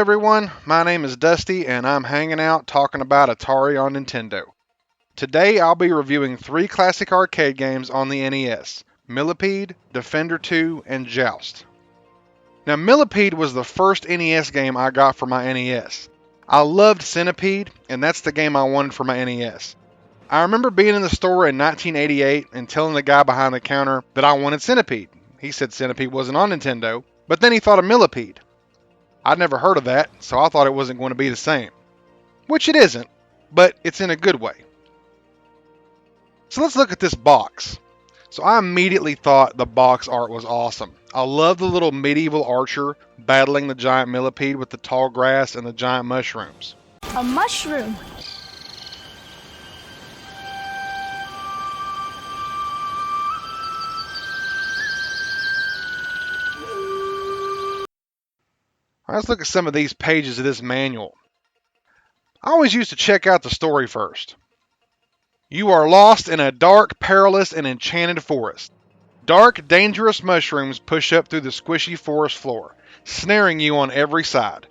everyone, my name is Dusty and I'm hanging out talking about Atari on Nintendo. Today I'll be reviewing 3 classic arcade games on the NES, Millipede, Defender 2, and Joust. Now Millipede was the first NES game I got for my NES. I loved Centipede, and that's the game I wanted for my NES. I remember being in the store in 1988 and telling the guy behind the counter that I wanted Centipede. He said Centipede wasn't on Nintendo, but then he thought of Millipede. I'd never heard of that, so I thought it wasn't going to be the same. Which it isn't, but it's in a good way. So let's look at this box. So I immediately thought the box art was awesome. I love the little medieval archer battling the giant millipede with the tall grass and the giant mushrooms. A mushroom. Let's look at some of these pages of this manual. I always used to check out the story first. You are lost in a dark, perilous, and enchanted forest. Dark, dangerous mushrooms push up through the squishy forest floor, snaring you on every side.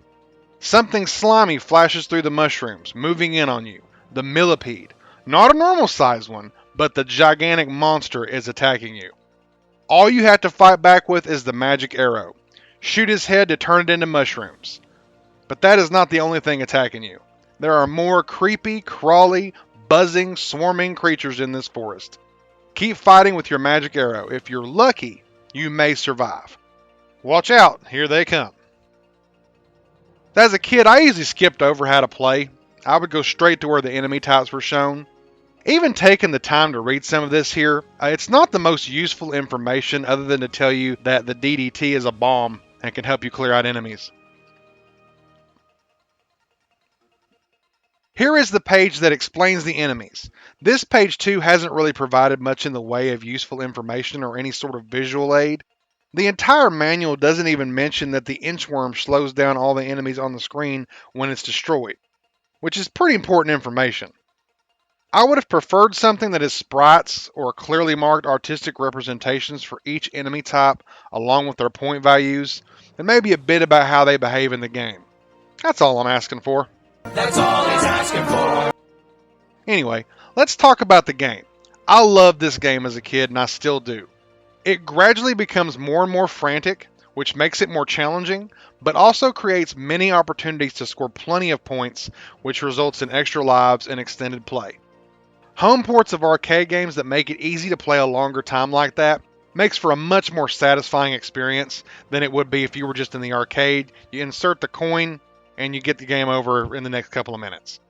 Something slimy flashes through the mushrooms, moving in on you. The millipede. Not a normal-sized one, but the gigantic monster is attacking you. All you have to fight back with is the magic arrow. Shoot his head to turn it into mushrooms. But that is not the only thing attacking you. There are more creepy, crawly, buzzing, swarming creatures in this forest. Keep fighting with your magic arrow. If you're lucky, you may survive. Watch out, here they come. As a kid, I easily skipped over how to play. I would go straight to where the enemy types were shown. Even taking the time to read some of this here, it's not the most useful information other than to tell you that the DDT is a bomb and can help you clear out enemies. Here is the page that explains the enemies. This page too hasn't really provided much in the way of useful information or any sort of visual aid. The entire manual doesn't even mention that the inchworm slows down all the enemies on the screen when it's destroyed, which is pretty important information. I would have preferred something that is sprites or clearly marked artistic representations for each enemy type along with their point values, and maybe a bit about how they behave in the game. That's all I'm asking for. That's all he's asking for. Anyway, let's talk about the game. I loved this game as a kid and I still do. It gradually becomes more and more frantic, which makes it more challenging, but also creates many opportunities to score plenty of points, which results in extra lives and extended play. Home ports of arcade games that make it easy to play a longer time like that makes for a much more satisfying experience than it would be if you were just in the arcade. You insert the coin and you get the game over in the next couple of minutes.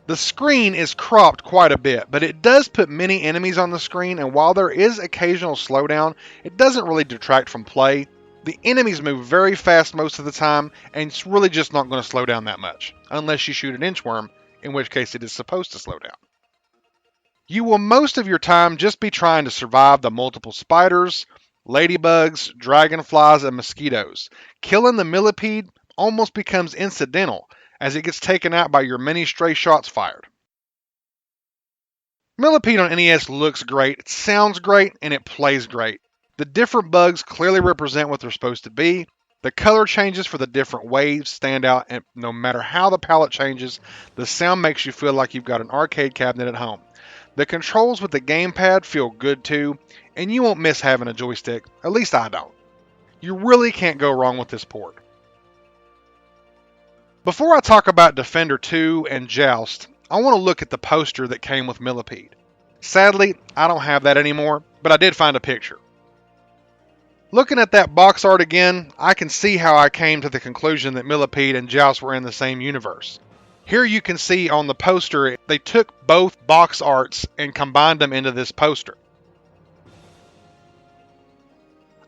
The screen is cropped quite a bit, but it does put many enemies on the screen, and while there is occasional slowdown, it doesn't really detract from play. The enemies move very fast most of the time, and it's really just not going to slow down that much, unless you shoot an inchworm, in which case it is supposed to slow down. You will most of your time just be trying to survive the multiple spiders, ladybugs, dragonflies, and mosquitoes. Killing the millipede almost becomes incidental, as it gets taken out by your many stray shots fired. Millipede on NES looks great, it sounds great, and it plays great. The different bugs clearly represent what they're supposed to be. The color changes for the different waves stand out, and no matter how the palette changes, the sound makes you feel like you've got an arcade cabinet at home. The controls with the gamepad feel good too, and you won't miss having a joystick, at least I don't. You really can't go wrong with this port. Before I talk about Defender 2 and Joust, I want to look at the poster that came with Millipede. Sadly, I don't have that anymore, but I did find a picture. Looking at that box art again, I can see how I came to the conclusion that Millipede and Joust were in the same universe. Here you can see on the poster, they took both box arts and combined them into this poster.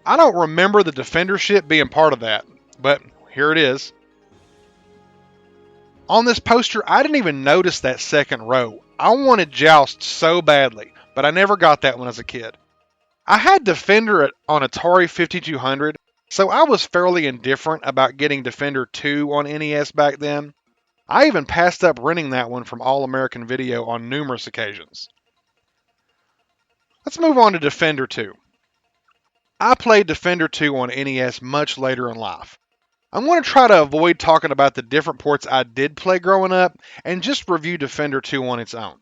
I don't remember the Defender ship being part of that, but here it is. On this poster, I didn't even notice that second row. I wanted Joust so badly, but I never got that when I was a kid. I had Defender on Atari 5200, so I was fairly indifferent about getting Defender 2 on NES back then. I even passed up renting that one from All American Video on numerous occasions. Let's move on to Defender 2. I played Defender 2 on NES much later in life. I'm going to try to avoid talking about the different ports I did play growing up and just review Defender 2 on its own.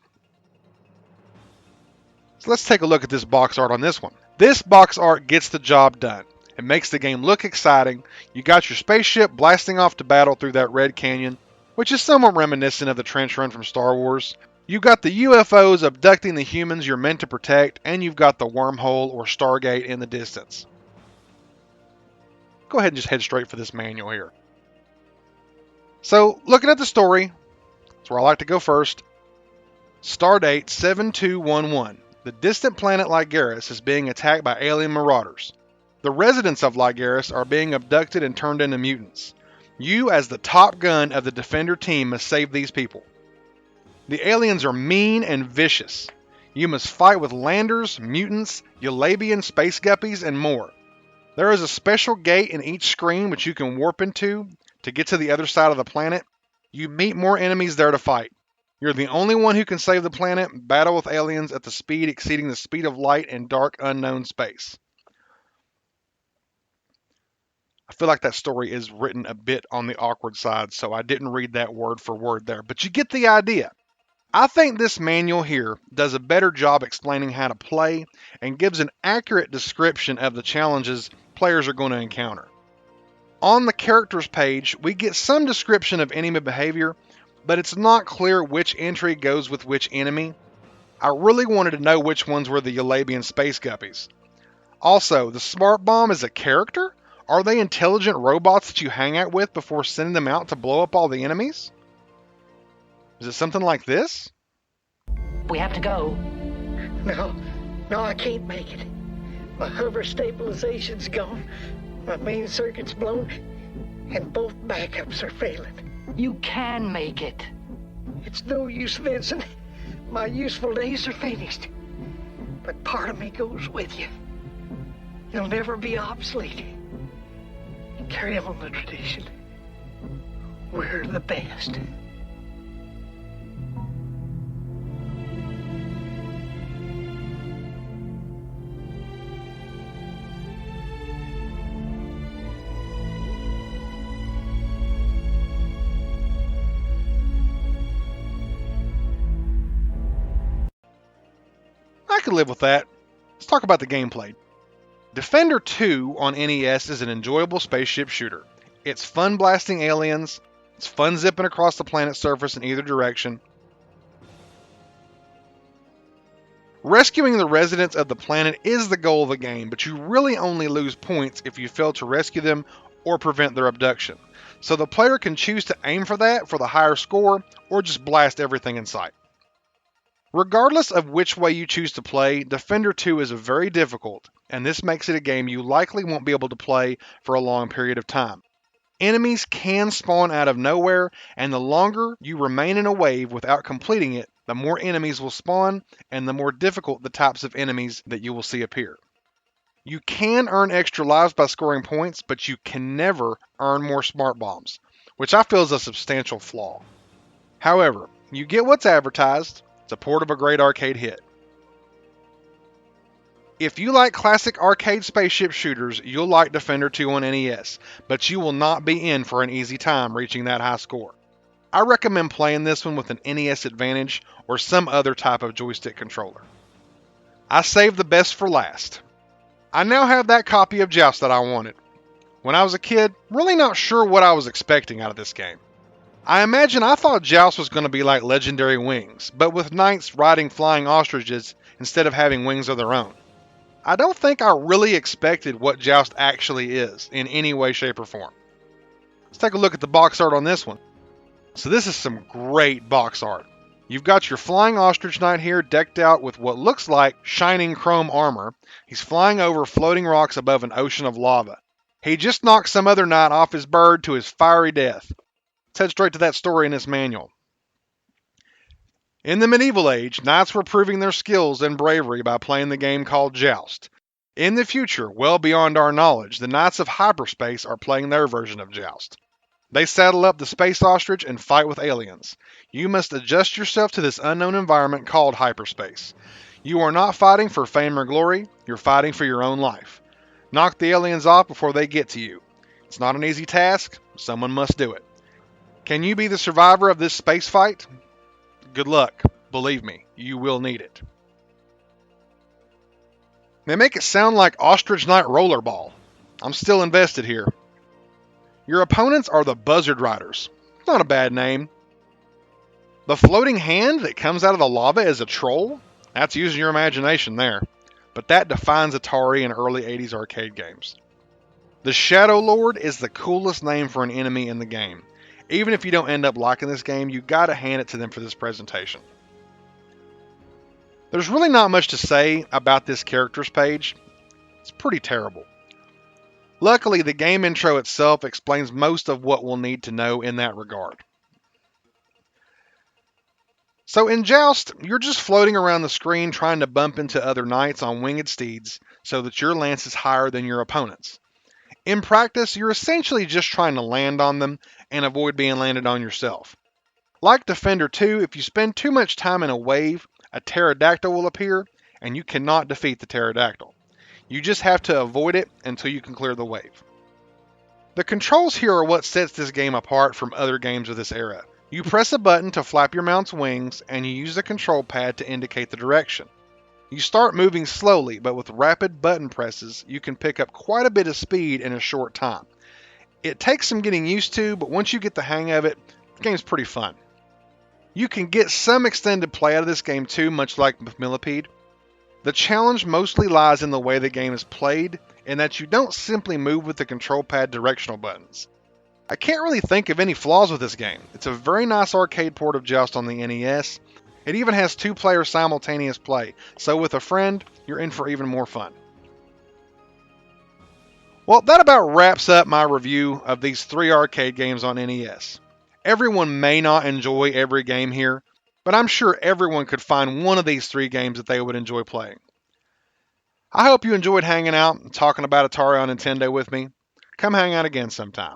So let's take a look at this box art on this one. This box art gets the job done. It makes the game look exciting. You got your spaceship blasting off to battle through that red canyon, which is somewhat reminiscent of the trench run from Star Wars. You've got the UFOs abducting the humans you're meant to protect, and you've got the wormhole or Stargate in the distance. Go ahead and just head straight for this manual here. So, looking at the story, that's where I like to go first. Stardate 7211. The distant planet Ligaris is being attacked by alien marauders. The residents of Ligaris are being abducted and turned into mutants. You, as the top gun of the Defender team, must save these people. The aliens are mean and vicious. You must fight with landers, mutants, Eulabian space guppies, and more. There is a special gate in each screen which you can warp into to get to the other side of the planet. You meet more enemies there to fight. You're the only one who can save the planet, battle with aliens at the speed exceeding the speed of light in dark, unknown space. I feel like that story is written a bit on the awkward side, so I didn't read that word for word there, but you get the idea. I think this manual here does a better job explaining how to play and gives an accurate description of the challenges players are going to encounter. On the characters page, we get some description of enemy behavior, but it's not clear which entry goes with which enemy. I really wanted to know which ones were the Eulabian space guppies. Also, the smart bomb is a character? Are they intelligent robots that you hang out with before sending them out to blow up all the enemies? Is it something like this? We have to go. No, I can't make it. My hover stabilization's gone, my main circuit's blown, and both backups are failing. You can make it. It's no use, Vincent. My useful days are finished. But part of me goes with you. You'll never be obsolete. Carry on the tradition. We're the best. I could live with that. Let's talk about the gameplay. Defender 2 on NES is an enjoyable spaceship shooter. It's fun blasting aliens, it's fun zipping across the planet's surface in either direction. Rescuing the residents of the planet is the goal of the game, but you really only lose points if you fail to rescue them or prevent their abduction. So the player can choose to aim for that for the higher score, or just blast everything in sight. Regardless of which way you choose to play, Defender 2 is very difficult, and this makes it a game you likely won't be able to play for a long period of time. Enemies can spawn out of nowhere, and the longer you remain in a wave without completing it, the more enemies will spawn, and the more difficult the types of enemies that you will see appear. You can earn extra lives by scoring points, but you can never earn more smart bombs, which I feel is a substantial flaw. However, you get what's advertised. It's a port of a great arcade hit. If you like classic arcade spaceship shooters, you'll like Defender 2 on NES, but you will not be in for an easy time reaching that high score. I recommend playing this one with an NES Advantage or some other type of joystick controller. I saved the best for last. I now have that copy of Joust that I wanted. When I was a kid, really not sure what I was expecting out of this game. I thought Joust was going to be like Legendary Wings, but with knights riding flying ostriches instead of having wings of their own. I don't think I really expected what Joust actually is, in any way, shape, or form. Let's take a look at the box art on this one. So this is some great box art. You've got your flying ostrich knight here decked out with what looks like shining chrome armor. He's flying over floating rocks above an ocean of lava. He just knocked some other knight off his bird to his fiery death. Let's head straight to that story in this manual. In the medieval age, knights were proving their skills and bravery by playing the game called Joust. In the future, well beyond our knowledge, the knights of hyperspace are playing their version of Joust. They saddle up the space ostrich and fight with aliens. You must adjust yourself to this unknown environment called hyperspace. You are not fighting for fame or glory, you're fighting for your own life. Knock the aliens off before they get to you. It's not an easy task. Someone must do it. Can you be the survivor of this space fight? Good luck. Believe me, you will need it. They make it sound like Ostrich Knight Rollerball. I'm still invested here. Your opponents are the Buzzard Riders. Not a bad name. The floating hand that comes out of the lava is a troll? That's using your imagination there. But that defines Atari and early 80s arcade games. The Shadow Lord is the coolest name for an enemy in the game. Even if you don't end up liking this game, you gotta hand it to them for this presentation. There's really not much to say about this characters page. It's pretty terrible. Luckily, the game intro itself explains most of what we'll need to know in that regard. So in Joust, you're just floating around the screen trying to bump into other knights on winged steeds so that your lance is higher than your opponent's. In practice, you're essentially just trying to land on them and avoid being landed on yourself. Like Defender 2, if you spend too much time in a wave, a pterodactyl will appear, and you cannot defeat the pterodactyl. You just have to avoid it until you can clear the wave. The controls here are what sets this game apart from other games of this era. You press a button to flap your mount's wings, and you use the control pad to indicate the direction. You start moving slowly, but with rapid button presses, you can pick up quite a bit of speed in a short time. It takes some getting used to, but once you get the hang of it, the game's pretty fun. You can get some extended play out of this game too, much like with Millipede. The challenge mostly lies in the way the game is played, and that you don't simply move with the control pad directional buttons. I can't really think of any flaws with this game. It's a very nice arcade port of Joust on the NES. It even has 2-player simultaneous play, so with a friend, you're in for even more fun. Well, that about wraps up my review of these 3 arcade games on NES. Everyone may not enjoy every game here, but I'm sure everyone could find one of these 3 games that they would enjoy playing. I hope you enjoyed hanging out and talking about Atari on Nintendo with me. Come hang out again sometime.